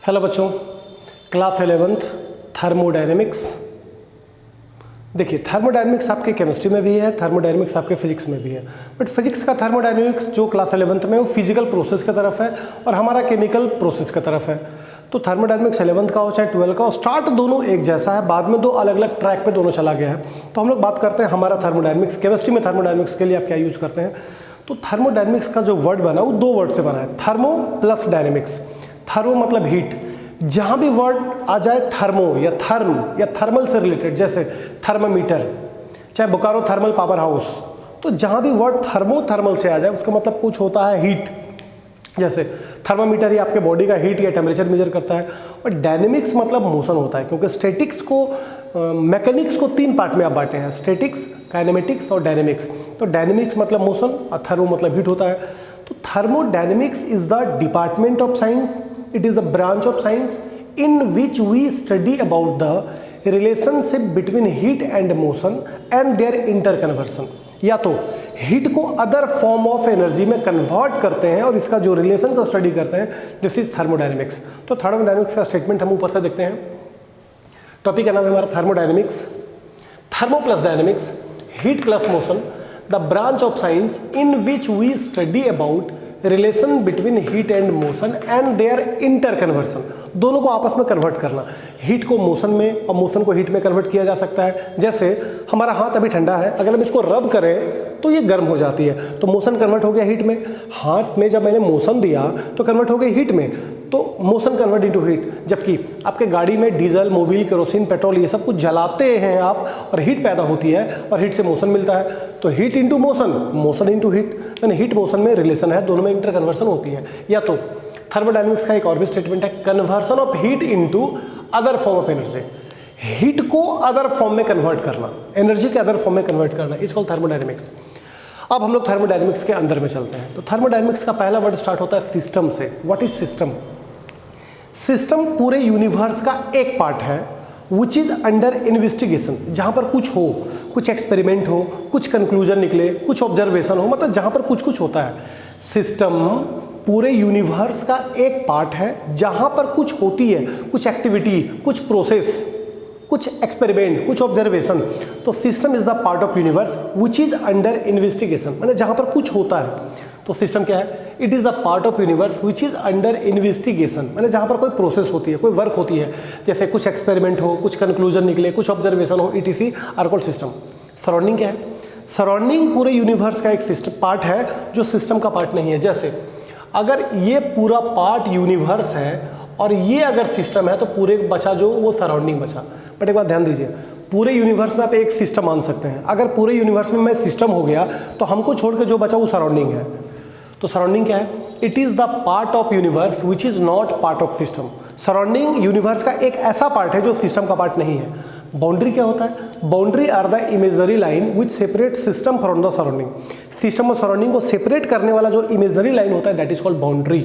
Hello बच्चों, class 11th thermodynamics. देखिए, thermodynamics आपके केमिस्ट्री में भी है, थर्मोडायनेमिक्स आपके फिजिक्स में भी है। बट फिजिक्स का थर्मोडायनेमिक्स जो क्लास 11th में वो फिजिकल प्रोसेस की तरफ है और हमारा केमिकल प्रोसेस की तरफ है। तो थर्मोडायनेमिक्स 11th का हो चाहे 12 का हो, स्टार्ट दोनों एक जैसा है, बाद में दो अलग अलग ट्रैक पे दोनों चला गया है। तो हम लोग बात करते हैं हमारा थर्मोडायनेमिक्स, केमिस्ट्री में थर्मोडायनेमिक्स के लिए आप क्या यूज़ करते हैं। तो थर्मोडायनेमिक्स का जो वर्ड बना वो दो वर्ड से बना है, थर्मो प्लस डायनेमिक्स। थर्मो मतलब हीट, जहाँ भी वर्ड आ जाए थर्मो या थर्म या थर्मल से रिलेटेड, जैसे थर्मामीटर, चाहे बोकारो थर्मल पावर हाउस, तो जहाँ भी वर्ड थर्मो थर्मल से आ जाए उसका मतलब कुछ होता है हीट। जैसे थर्मामीटर ही आपके बॉडी का हीट या टेम्परेचर मेजर करता है। और डायनेमिक्स मतलब मोशन होता है, क्योंकि स्टैटिक्स को मैकेनिक्स को तीन पार्ट में आप बांटे हैं, स्टैटिक्स, काइनेमेटिक्स और डायनेमिक्स। तो डायनेमिक्स मतलब मोशन और थर्मो मतलब हीट होता है। तो thermodynamics is the department of science, it is a branch of science in which we study about the relationship between heat and motion and their interconversion। या तो heat को other form of energy में convert करते हैं और इसका जो relation का स्टडी करते हैं, दिस इज थर्मोडायनेमिक्स। तो थर्मोडायनेमिक्स का स्टेटमेंट हम ऊपर से देखते हैं। टॉपिक का नाम है हमारा thermodynamics. Thermo plus dynamics, heat plus motion, the branch of science in which we study about relation between heat and motion and their inter conversion. दोनों को आपस में कन्वर्ट करना, हीट को मोशन में और मोशन को हीट में कन्वर्ट किया जा सकता है। जैसे हमारा हाथ अभी ठंडा है, अगर हम इसको रब करें तो ये गर्म हो जाती है, तो मोशन कन्वर्ट हो गया हीट में। हाथ में जब मैंने मोशन दिया तो कन्वर्ट हो गई हीट में, तो मोशन कन्वर्ट इनटू हीट। जबकि आपके गाड़ी में डीजल, मोबिल, केरोसिन, पेट्रोल ये सब कुछ जलाते हैं आप और हीट पैदा होती है और हीट से मोशन मिलता है। तो heat into motion, motion into heat, यानी हीट मोशन में रिलेशन है, दोनों में इंटर कन्वर्सन होती है। या तो थर्मोडायनेमिक्स का एक और भी स्टेटमेंट है, conversion of heat into other form of energy. Heat को अदर फॉर्म में कन्वर्ट करना, एनर्जी के अदर फॉर्म में कन्वर्ट करना, इज कॉल्ड थर्मोडायनेमिक्स। अब हम लोग थर्मोडायनेमिक्स के अंदर में चलते हैं। तो थर्मोडायनेमिक्स का पहला वर्ड स्टार्ट होता है सिस्टम से। What is system? सिस्टम पूरे यूनिवर्स का एक पार्ट है विच इज अंडर इन्वेस्टिगेशन। जहाँ पर कुछ हो, कुछ एक्सपेरिमेंट हो, कुछ कंक्लूजन निकले, कुछ ऑब्जर्वेशन हो, मतलब जहाँ पर कुछ कुछ होता है। सिस्टम पूरे यूनिवर्स का एक पार्ट है जहाँ पर कुछ होती है, कुछ एक्टिविटी, कुछ प्रोसेस, कुछ एक्सपेरिमेंट, कुछ ऑब्जर्वेशन। तो system is the part of universe which is under investigation, मतलब जहाँ पर कुछ होता है। तो सिस्टम क्या है? It is a part of universe which is under investigation, मतलब जहाँ पर कोई प्रोसेस होती है, कोई वर्क होती है, जैसे कुछ एक्सपेरिमेंट हो, कुछ कंक्लूजन निकले, कुछ ऑब्जर्वेशन हो, ETC are called system. Surrounding क्या है? सराउंडिंग पूरे यूनिवर्स का एक सिस्टम पार्ट है जो सिस्टम का पार्ट नहीं है। जैसे अगर ये पूरा पार्ट यूनिवर्स है और ये अगर सिस्टम है तो पूरे बचा जो वो सराउंडिंग बचा। बट एक बात ध्यान दीजिए, पूरे यूनिवर्स में आप एक सिस्टम मान सकते हैं। अगर पूरे यूनिवर्स में मैं सिस्टम हो गया तो हमको छोड़ के जो बचा वो सराउंडिंग है। तो सराउंडिंग क्या है? It is the part of universe which is not part of system. Surrounding universe का एक ऐसा पार्ट है जो सिस्टम का पार्ट नहीं है। बाउंड्री क्या होता है? Boundary are the imagery line which separate system from the surrounding. System और सराउंडिंग को सेपरेट करने वाला जो इमेजरी लाइन होता है that is called boundary.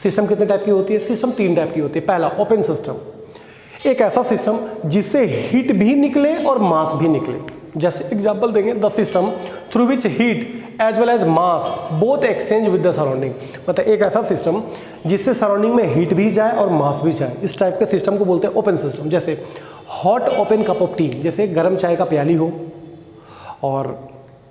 System कितने टाइप की होती है? सिस्टम तीन टाइप की होती है। पहला, ओपन सिस्टम, एक ऐसा सिस्टम जिससे हीट भी निकले और मास भी निकले। जैसे एग्जांपल देंगे, the system through which heat as well as mass both exchange with the surrounding. मतलब एक ऐसा सिस्टम जिससे सराउंडिंग में हीट भी जाए और मास भी जाए, इस टाइप के सिस्टम को बोलते हैं ओपन सिस्टम। जैसे hot open cup of T, जैसे गर्म चाय का प्याली हो और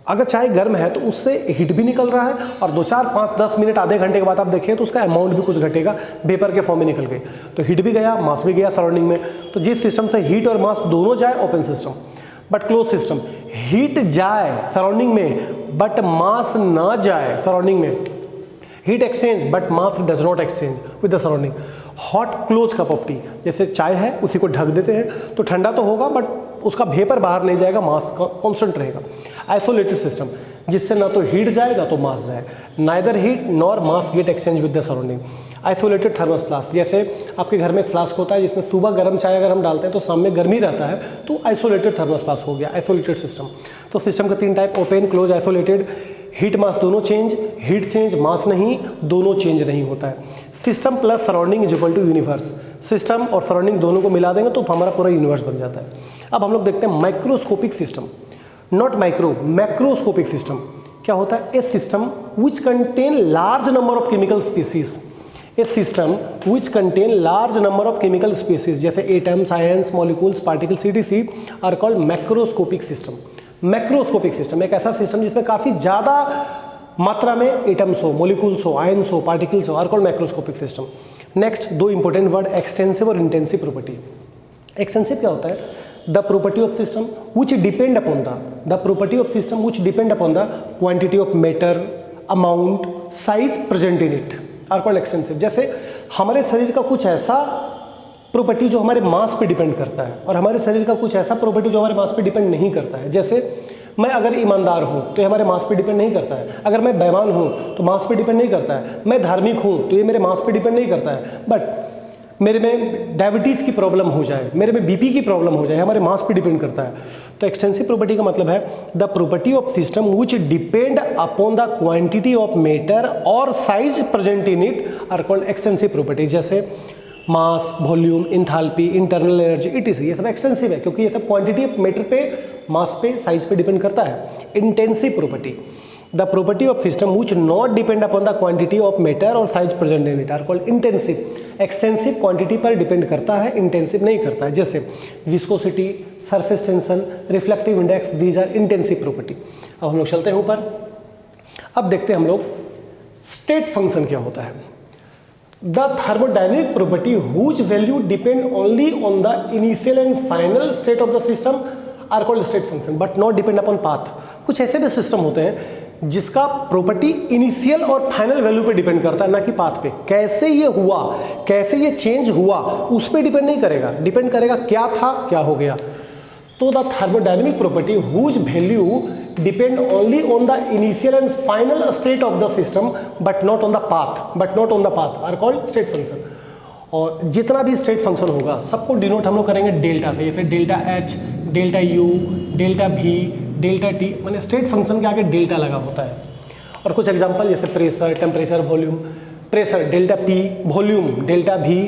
अगर चाय गर्म है तो उससे हीट भी निकल रहा है और 2, 4, 5, 10 मिनट, आधे घंटे के बाद आप देखें तो उसका अमाउंट भी कुछ घटेगा, वेपर के फॉर्म में निकल गई, तो हीट भी गया, मास भी गया सराउंडिंग में। तो जिस सिस्टम से हीट और मास दोनों जाए, open system. But close system, heat जाए सराउंडिंग में बट मास ना जाए सराउंडिंग में, heat exchange but mass does not exchange with the surrounding. Hot close cup of T, जैसे चाय है उसी को ढक देते हैं तो ठंडा तो होगा बट उसका वेपर बाहर नहीं जाएगा, मास कांस्टेंट रहेगा। आइसोलेटेड सिस्टम, जिससे ना तो हीट जाए ना तो मास जाए, neither heat nor mass get exchange with the surrounding. Isolated thermos flask, जैसे आपके घर में एक फ्लास्क होता है जिसमें सुबह गर्म चाय अगर हम डालते हैं तो शाम में गर्मी रहता है, तो आइसोलेटेड थर्मस फ्लास्क हो गया, आइसोलेटेड सिस्टम। तो सिस्टम का तीन type, open, close, isolated. Heat mass दोनों चेंज, हीट चेंज मास नहीं, दोनों चेंज नहीं होता है। System plus surrounding is equal to universe. System और सराउंडिंग दोनों को मिला देंगे तो हमारा पूरा यूनिवर्स बन जाता है। अब हम लोग देखते हैं microscopic system, not micro, macroscopic system. क्या होता है? A system which contain large number of chemical species. A system which contain large number of chemical species जैसे atoms, ions, molecules, particles etc are called macroscopic system. Macroscopic system एक ऐसा system जिसमें काफ़ी ज़्यादा मात्रा में एटम्स हो, molecules हो, आयंस हो, पार्टिकल्स हो, are called macroscopic system. Next दो इंपॉर्टेंट वर्ड एक्सटेंसिव और इंटेंसिव प्रॉपर्टी। एक्सटेंसिव क्या होता है? The property of system which depend upon the property of system which depend upon the quantity of matter, amount, size present in it are called extensive. जैसे हमारे शरीर का कुछ ऐसा प्रॉपर्टी जो हमारे मास पे डिपेंड करता है और हमारे शरीर का कुछ ऐसा प्रॉपर्टी जो हमारे मास पे डिपेंड नहीं करता है। जैसे मैं अगर ईमानदार हूँ तो ये हमारे मास पे डिपेंड नहीं करता है, अगर मैं बेईमान हूँ तो मास पे डिपेंड नहीं करता है, मैं धार्मिक हूँ तो ये मेरे मास पे डिपेंड नहीं करता है। बट मेरे में डायबिटीज़ की प्रॉब्लम हो जाए, मेरे में बीपी की प्रॉब्लम हो जाए, हमारे मास पे डिपेंड करता है। तो एक्सटेंसिव प्रॉपर्टी का मतलब है the property of system which depend upon the quantity of matter और size present in it are called extensive property. जैसे mass, volume, enthalpy, internal energy etc ये सब एक्सटेंसिव है क्योंकि ये सब क्वांटिटी ऑफ मैटर पे, मास पे, साइज पे डिपेंड करता है। Intensive property the property of system which not depend upon the quantity of matter और size present in it are called intensive. Extensive quantity पर डिपेंड करता है, इंटेंसिव नहीं करता है। जैसे viscosity, surface tension, reflective index, these are intensive property. अब हम लोग चलते हैं ऊपर। अब देखते हैं हम लोग स्टेट फंक्शन क्या होता है। The thermodynamic property whose value depend only on the initial and final state of the system are called state function but not depend upon path। कुछ ऐसे भी सिस्टम होते हैं जिसका प्रॉपर्टी इनिशियल और फाइनल वैल्यू पे डिपेंड करता है, ना कि पाथ पे। कैसे ये हुआ, कैसे ये चेंज हुआ उस पर डिपेंड नहीं करेगा, डिपेंड करेगा क्या था, क्या हो गया। तो the thermodynamic property whose value depend only on the initial and final state of the system but not on the path are called state function. और जितना भी स्टेट फंक्शन होगा सबको डिनोट हम लोग करेंगे डेल्टा से, जैसे delta H, delta U, delta भी, डेल्टा टी, माने स्टेट फंक्शन के आगे डेल्टा लगा होता है। और कुछ एग्जांपल जैसे pressure, temperature, volume. Pressure delta P, volume delta V,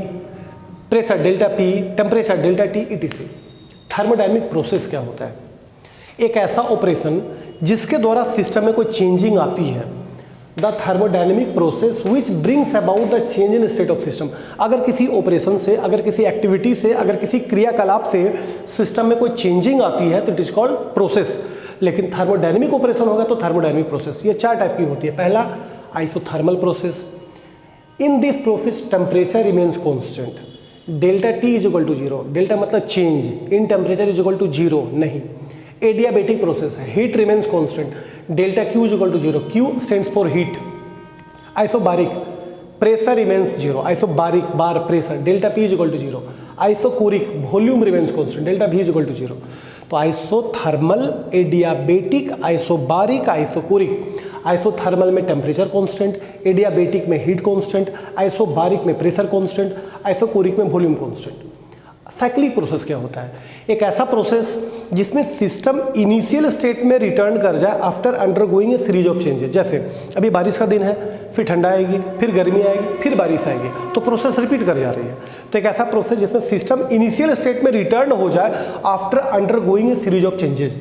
pressure delta P, temperature delta T etc। Thermodynamic process क्या होता है? एक ऐसा ऑपरेशन जिसके द्वारा सिस्टम में कोई चेंजिंग आती है। The thermodynamic process which brings about the change in state of system. अगर किसी ऑपरेशन से, अगर किसी एक्टिविटी से, अगर किसी क्रियाकलाप से सिस्टम में कोई चेंजिंग आती है तो इट इज कॉल्ड प्रोसेस। लेकिन थर्मोडायनेमिक ऑपरेशन होगा तो थर्मोडायनेमिक प्रोसेस ये चार टाइप की होती है। पहला isothermal process. In this process temperature remains constant, delta T is equal to 0, delta मतलब change in temperature is equal to 0 नहीं। एडियाबेटिक प्रोसेस है, heat remains constant, delta Q is equal to 0, Q stands for heat. Isobaric, pressure remains 0, isobaric bar pressure, delta P is equal to 0। Isochoric, volume remains constant, delta V is equal to 0। तो isothermal, adiabatic, isobaric, isochoric. Isothermal में temperature constant, adiabatic में heat constant, isobaric में pressure constant, isochoric में volume constant. Cyclic process क्या होता है? एक ऐसा प्रोसेस जिसमें सिस्टम इनिशियल स्टेट में रिटर्न कर जाए after undergoing a series of changes. जैसे अभी बारिश का दिन है, फिर ठंडा आएगी, फिर गर्मी आएगी, फिर बारिश आएगी, तो प्रोसेस रिपीट कर जा रही है। तो एक ऐसा प्रोसेस जिसमें सिस्टम इनिशियल स्टेट में रिटर्न हो जाए after undergoing a series of changes.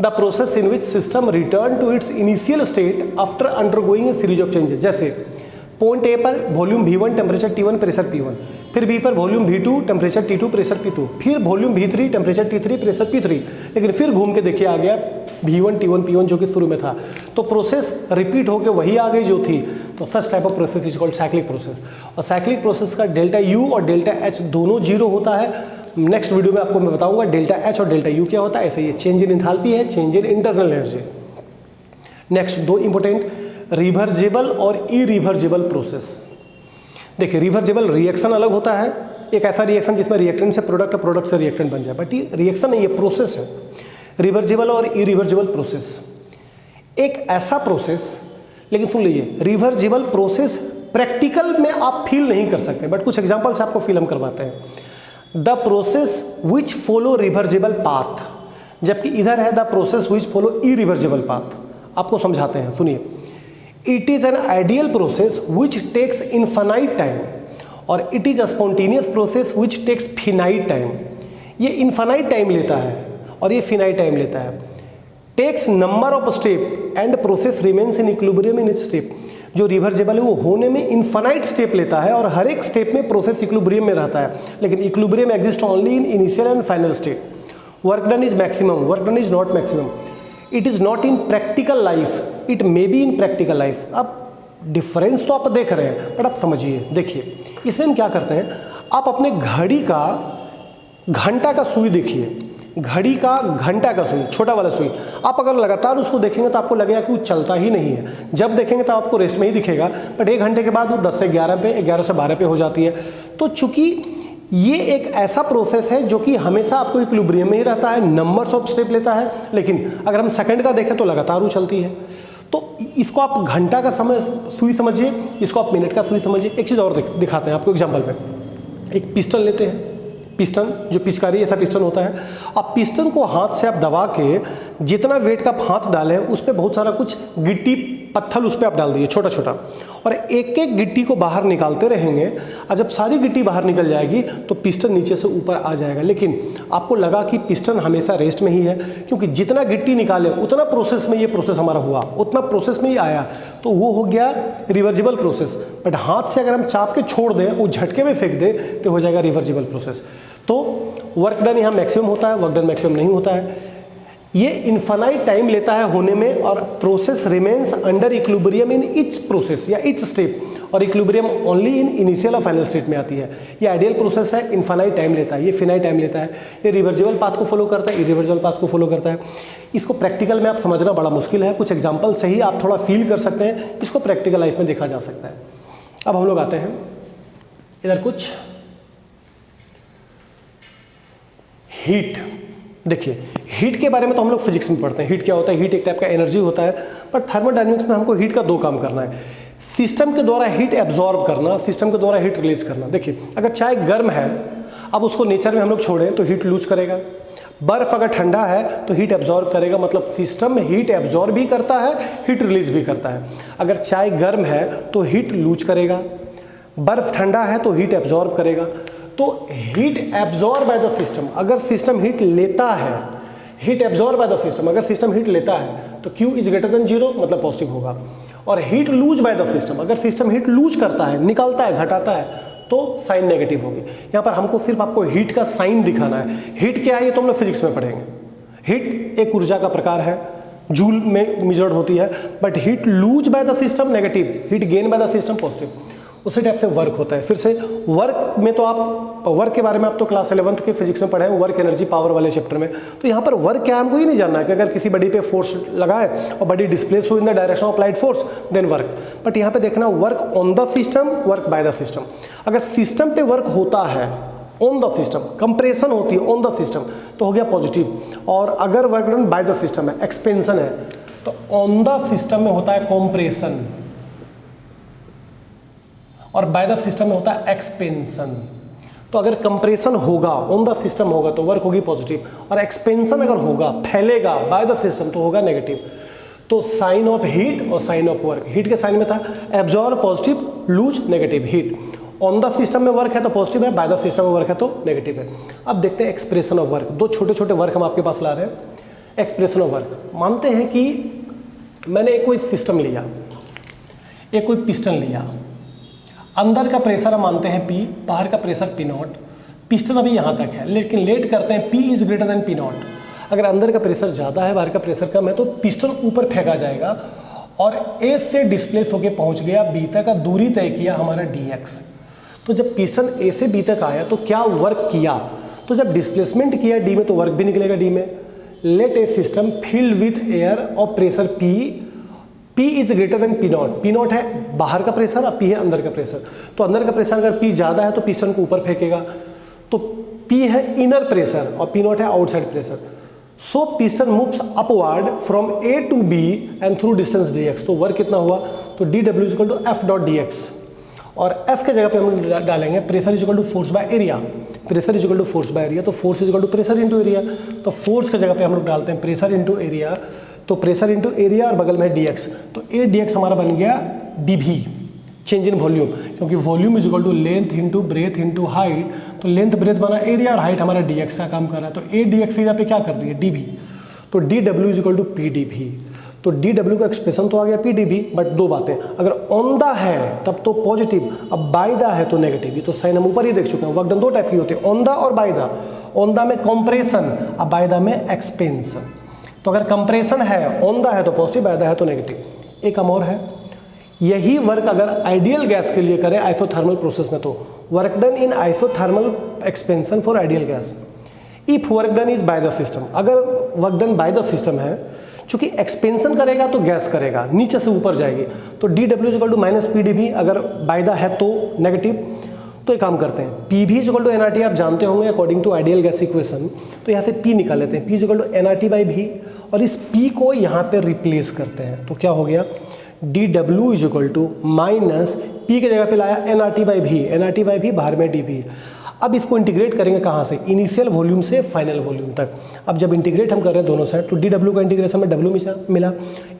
The process in which system return to its initial state after undergoing a series of changes. जैसे पॉइंट ए पर volume V1, temperature T1, pressure P1, फिर B पर volume V2, temperature T2, pressure P2, फिर volume V3, temperature T3, pressure P3, लेकिन फिर घूम के देखिए आ गया V1, T1, P1 जो कि शुरू में था। तो प्रोसेस रिपीट होकर वही आ गई जो थी। तो such type of process is called cyclic process. और साइक्लिक प्रोसेस का डेल्टा U और डेल्टा H दोनों 0 होता है। नेक्स्ट वीडियो में आपको मैं बताऊंगा डेल्टा H और डेल्टा U क्या होता है। ऐसे ये चेंज इन एंथैल्पी है, change in internal energy. Next दो इंपॉर्टेंट, रिवर्जेबल और इरिवर्जेबल प्रोसेस। देखिए रिवर्जेबल रिएक्शन अलग होता है, एक ऐसा रिएक्शन जिसमें रिएक्टेंट से प्रोडक्ट और प्रोडक्ट से रिएक्टेंट बन जाए, बट ये रिएक्शन नहीं, ये प्रोसेस है। रिवर्जेबल और इरिवर्जेबल प्रोसेस, एक ऐसा प्रोसेस, लेकिन सुन लीजिए रिवर्जेबल प्रोसेस प्रैक्टिकल में आप फील नहीं कर सकते, बट कुछ एग्जांपल से आपको फील हम करवाते हैं। The process which follow reversible path, जबकि इधर है the process which follow irreversible path. आपको समझाते हैं, सुनिए। It is an ideal process which takes infinite time और it is a spontaneous process which takes finite time। ये infinite time लेता है और ये finite time लेता है। Takes number of step and process remains in equilibrium in each step। जो रिवर्जेबल है वो होने में इन्फानाइट स्टेप लेता है और हर एक स्टेप में प्रोसेस इक्विलिब्रियम में रहता है, लेकिन equilibrium exist only in initial and final state. Work done is maximum, work done is not maximum, it is not in practical life, it may be in practical life. अब difference तो आप देख रहे हैं, बट आप समझिए, देखिए इसमें हम क्या करते हैं, आप अपने घड़ी का घंटा का सुई देखिए, घड़ी का घंटा का सुई, छोटा वाला सुई, आप अगर लगातार उसको देखेंगे तो आपको लगेगा कि वो चलता ही नहीं है। जब देखेंगे तो आपको रेस्ट में ही दिखेगा, बट 1 घंटे के बाद वो 10 से 11 पे, 11 से 12 पे हो जाती है। तो चूंकि ये एक ऐसा प्रोसेस है जो कि हमेशा आपको इक्विलिब्रियम में ही रहता है, नंबर्स ऑफ स्टेप लेता है, लेकिन अगर हम सेकंड का देखें तो लगातार वो चलती है। तो इसको आप घंटा का समय सुई समझिए, इसको आप मिनट का सुई समझिए। एक चीज़ और दिखाते हैं आपको एग्जाम्पल में। एक पिस्टन लेते हैं, पिस्टन जो पिचकारी ऐसा पिस्टन होता है, आप पिस्टन को हाथ से आप दबा के जितना वेट का आप हाथ डालें उस पर बहुत सारा कुछ गिट्टी पत्थर उस पर आप डाल दीजिए छोटा छोटा, और एक एक गिट्टी को बाहर निकालते रहेंगे, और जब सारी गिट्टी बाहर निकल जाएगी तो पिस्टन नीचे से ऊपर आ जाएगा। लेकिन आपको लगा कि पिस्टन हमेशा रेस्ट में ही है, क्योंकि जितना गिट्टी निकाले उतना प्रोसेस में ये प्रोसेस हमारा हुआ, उतना प्रोसेस में ही आया, तो वो हो गया रिवर्जिबल प्रोसेस। बट हाथ से अगर हम चाप के छोड़ दें, वो झटके में फेंक दे, तो हो जाएगा रिवर्जिबल प्रोसेस। तो वर्क डन यहाँ मैक्सिमम होता है, वर्क डन मैक्सिमम नहीं होता है। ये इन्फानाइट टाइम लेता है होने में, और process remains under equilibrium in each process या ईच स्टेप, और इक्विलिब्रियम ओनली इन इनिशियल और फाइनल स्टेट में आती है। ये आइडियल प्रोसेस है, इन्फानाइट टाइम लेता है, ये फिनाइट टाइम लेता है, ये रिवर्जिबल पाथ को फॉलो करता है, इरिवर्जिबल पाथ को फॉलो करता है। इसको प्रैक्टिकल में आप समझना बड़ा मुश्किल है, कुछ एग्जाम्पल से ही आप थोड़ा फील कर सकते हैं, इसको प्रैक्टिकल लाइफ में देखा जा सकता है। अब हम लोग आते हैं इधर कुछ हीट। देखिए हीट के बारे में तो हम लोग फिजिक्स में पढ़ते हैं, हीट क्या होता है, हीट एक टाइप का एनर्जी होता है, पर थर्मोडायनेमिक्स में हमको हीट का 2 काम करना है, सिस्टम के द्वारा हीट एब्जॉर्ब करना, सिस्टम के द्वारा हीट रिलीज करना। देखिए अगर चाय गर्म है, अब उसको नेचर में हम लोग छोड़ें तो हीट लूज करेगा, बर्फ अगर ठंडा है तो हीट एब्जॉर्ब करेगा, मतलब सिस्टम हीट एब्जॉर्ब भी करता है, हीट रिलीज भी करता है। अगर चाय गर्म है तो हीट लूज करेगा, बर्फ ठंडा है तो हीट एब्जॉर्ब करेगा। तो heat absorb by the system, अगर सिस्टम हीट लेता है, heat absorb by the system, अगर सिस्टम हीट लेता है तो Q इज ग्रेटर देन 0, मतलब पॉजिटिव होगा। और heat lose by the system, अगर सिस्टम हीट लूज करता है, निकालता है, घटाता है, तो साइन नेगेटिव होगी। यहाँ पर हमको सिर्फ आपको हीट का साइन दिखाना है। हीट क्या है ये तो हम लोग फिजिक्स में पढ़ेंगे। हीट एक ऊर्जा का प्रकार है, जूल में मेजर्ड होती है, but heat lose by the system negative, heat gain by the system positive. उसी टाइप से वर्क होता है। फिर से वर्क में तो आप वर्क के बारे में आप तो क्लास 11th के फिजिक्स में पढ़े हैं, वर्क एनर्जी पावर वाले चैप्टर में। तो यहाँ पर वर्क क्या है हमको ये नहीं जानना है कि अगर किसी बॉडी पे फोर्स लगाए और बॉडी डिस्प्लेस हो in the direction of applied force then work, but यहाँ पे देखना work on the system, work by the system. अगर सिस्टम पे वर्क होता है ऑन द सिस्टम, कंप्रेशन होती है ऑन द सिस्टम, तो हो गया पॉजिटिव। और अगर work done by the system है, एक्सपेंशन है, तो ऑन द सिस्टम में होता है कॉम्प्रेशन और बाय द सिस्टम में होता है एक्सपेंशन। तो अगर कंप्रेशन होगा ऑन द सिस्टम होगा तो वर्क होगी पॉजिटिव, और एक्सपेंशन अगर होगा, फैलेगा बाय द सिस्टम, तो होगा नेगेटिव। तो साइन ऑफ हीट और साइन ऑफ वर्क, हीट के साइन में था absorb positive, lose negative. Heat on the system में वर्क है तो पॉजिटिव है, बाय द सिस्टम में वर्क है तो नेगेटिव है। अब देखते हैं एक्सप्रेशन ऑफ वर्क। 2 छोटे छोटे वर्क हम आपके पास ला रहे हैं। एक्सप्रेशन ऑफ वर्क, मानते हैं कि मैंने कोई सिस्टम लिया, एक कोई पिस्टन लिया, अंदर का प्रेशर हम मानते हैं P, बाहर का प्रेशर P0, पिस्टन अभी यहाँ तक है, लेकिन लेट करते हैं P is greater than P0। अगर अंदर का प्रेशर ज़्यादा है, बाहर का प्रेशर कम है, तो पिस्टन ऊपर फेंका जाएगा और A से डिस्प्लेस होकर पहुँच गया B तक, दूरी तय किया हमारा dx। तो जब पिस्टन A से B तक आया तो क्या वर्क किया, तो जब डिस्प्लेसमेंट किया D में तो वर्क भी निकलेगा D में। Let a system filled with air और pressure P is greater than P0। P0 है बाहर का प्रेशर और P है अंदर का प्रेशर। तो अंदर का प्रेशर अगर P ज़्यादा है तो पिस्टन को ऊपर फेंकेगा, तो P है इनर प्रेशर और P0 है outside pressure. So piston moves upward from A to B and through distance dx। तो वर्क कितना हुआ, तो dw is equal to f dot dx, और f के जगह पे हम लोग डालेंगे pressure is equal to force by area. Pressure is equal to force by area, तो force is equal to pressure into area. तो फोर्स के जगह पे हम लोग डालते हैं प्रेशर इंटू एरिया, तो प्रेशर इंटू एरिया और बगल में dx, तो a dx हमारा बन गया dv, चेंज इन वॉल्यूम, क्योंकि volume is equal to length into breadth into height. तो लेंथ ब्रेथ बना एरिया और हाइट हमारा dx का काम कर रहा है, तो a dx की जगह पे क्या कर रही है dv, तो dw is equal to p dv। तो डी डब्ल्यू का एक्सप्रेशन तो आ गया पी डी बी, बट दो बातें, अगर ऑन द है तब तो पॉजिटिव, अब बाय द है तो नेगेटिव। ये तो साइन हम ऊपर ही देख चुके हैं। वर्क डन दो टाइप की होती है, ऑन द और बाय द। ऑन द में कंप्रेशन, अब बाय द में एक्सपेंशन। तो अगर कंप्रेशन है, ऑन द है तो पॉजिटिव, बाय द है तो नेगेटिव। एक काम और है, यही वर्क अगर आइडियल गैस के लिए करें आइसोथर्मल प्रोसेस में, तो work done in isothermal expansion for ideal gas. If work done is by the system, अगर work done by the system है, चूंकि एक्सपेंशन करेगा तो गैस करेगा, नीचे से ऊपर जाएगी, तो डी डब्ल्यू equal to minus p d b, अगर बाय द है तो नेगेटिव। तो एक काम करते हैं, p v equal to n R T आप जानते होंगे according to ideal gas equation, तो यहाँ से पी निकाल लेते हैं, p equal to n R T by v, और इस पी को यहाँ पे रिप्लेस करते हैं। तो क्या हो गया, डी डब्ल्यू is equal to minus p की जगह पे लाया n R T by v, n R T by v बाहर में डी भी। अब इसको इंटीग्रेट करेंगे कहाँ से, इनिशियल वॉल्यूम से फाइनल वॉल्यूम तक। अब जब इंटीग्रेट हम कर रहे हैं दोनों साइड, तो डी डब्ल्यू का इंटीग्रेशन में डब्ल्यू मिला,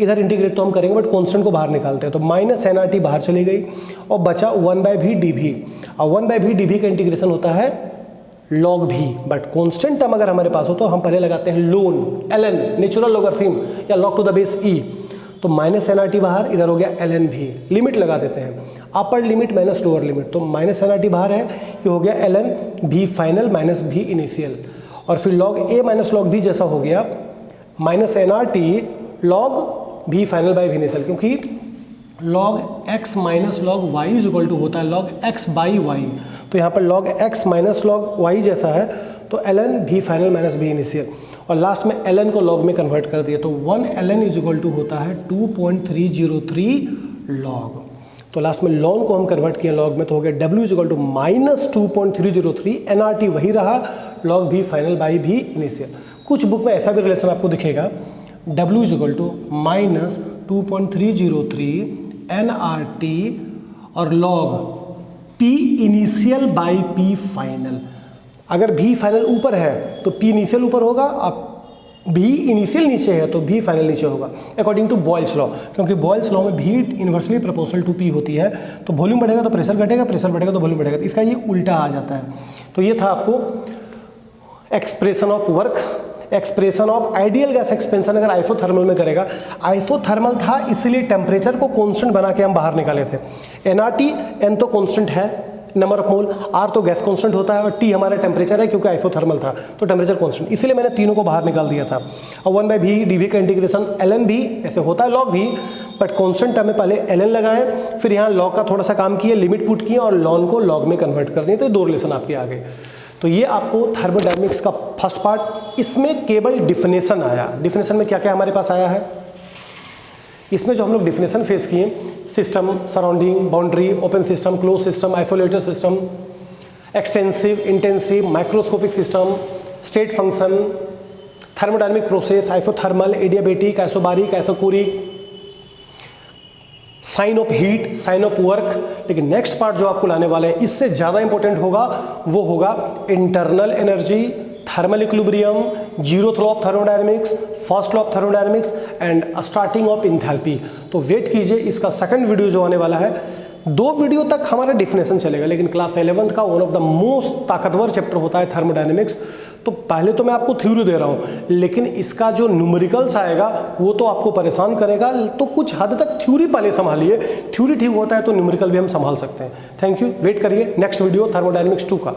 इधर इंटीग्रेट तो हम करेंगे बट कॉन्स्टेंट को बाहर निकालते हैं, तो माइनस एन आर टी बाहर चली गई और बचा वन बाई भी डी भी। और वन बाई भी डी भी का इंटीग्रेशन होता है लॉग भी, बट कॉन्स्टेंट टर्म अगर हमारे पास हो तो हम पहले लगाते हैं लोन, एल एन, नेचुरल लॉगरिथम या log to the base e. तो माइनस एन आर टी बाहर, इधर हो गया एल एन भी। लिमिट लगा देते हैं, upper limit minus lower limit, तो माइनस एन आर टी बाहर है, ये हो गया l n v final minus v initial, और फिर log a minus log b जैसा हो गया minus n R T log भी फाइनल बाई भी इनिशियल, क्योंकि log x minus log y is equal to होता है लॉग एक्स बाई वाई। तो यहाँ पर log x minus log y जैसा है, तो l n v final minus v initial, और लास्ट में एल एन को लॉग में कन्वर्ट कर दिया, तो 1 l n is equal to होता है 2.303 लॉग। तो लास्ट में लॉन को हम कन्वर्ट किया लॉग में, तो हो गया W is equal to minus 2.303, N R T वही रहा, लॉग भी फाइनल बाई भी इनिशियल। कुछ बुक में ऐसा भी रिलेशन आपको दिखेगा, W is equal to minus 2.303 N R T और log P initial by P final. अगर भी फाइनल ऊपर है तो पी इनिशियल ऊपर होगा, अब भी इनिशियल नीचे है तो भी फाइनल नीचे होगा, अकॉर्डिंग टू बॉयल्स लॉ। क्योंकि बॉयल्स लॉ में भी इन्वर्सली प्रोपोर्शनल टू पी होती है, तो वॉल्यूम बढ़ेगा तो प्रेशर घटेगा, प्रेशर बढ़ेगा तो वॉल्यूम बढ़ेगा, तो इसका ये उल्टा आ जाता है। तो ये था आपको expression of work, expression of ideal gas expansion अगर आइसोथर्मल में करेगा। आइसोथर्मल था इसलिए टेम्परेचर को कांस्टेंट बना के हम बाहर निकाले थे। एनआरटी, एन तो कांस्टेंट है नंबर ऑफ मोल, आर तो गैस कांस्टेंट होता है, और टी हमारा टेम्परेचर है क्योंकि आइसोथर्मल था तो टेम्परेचर कांस्टेंट, इसलिए मैंने तीनों को बाहर निकाल दिया था। और 1 बाई भी डी भी का इंटीग्रेशन एल एन भी ऐसे होता है लॉग भी, बट कांस्टेंट टर्म में पहले एल एन लगाए, फिर यहाँ लॉग का थोड़ा सा काम किए, लिमिट पुट किए और लॉन को लॉग में कन्वर्ट कर दिए, तो दो रिलेशन आपके आ गए। तो ये आपको थर्मोडायनेमिक्स का फर्स्ट पार्ट। इसमें केवल डिफिनेशन आया। डिफिनेशन में क्या क्या हमारे पास आया है, इसमें जो हम लोग डिफिनेशन फेस किए, system, surrounding, boundary, open system, close system, isolated system, extensive, intensive, microscopic system, state function, thermodynamic process, isothermal, adiabatic, isobaric, isochoric, sign of heat, sign of work. लेकिन नेक्स्ट पार्ट जो आपको लाने वाले हैं इससे ज़्यादा important होगा, वो होगा internal energy, thermal equilibrium, zeroth law of thermodynamics, first law of thermodynamics and starting of enthalpy. तो वेट कीजिए, इसका सेकंड वीडियो जो आने वाला है, 2 वीडियो तक हमारा डिफिनेशन चलेगा, लेकिन क्लास 11th का वन ऑफ द मोस्ट ताकतवर चैप्टर होता है थर्मोडायनेमिक्स। तो पहले तो मैं आपको थ्योरी दे रहा हूँ, लेकिन इसका जो न्यूमेरिकल्स आएगा वो तो आपको परेशान करेगा, तो कुछ हद तक थ्योरी पहले संभालिए, थ्योरी ठीक होता है तो न्यूमेरिकल भी हम संभाल सकते हैं। थैंक यू, वेट करिए नेक्स्ट वीडियो थर्मोडायनेमिक्स 2 का।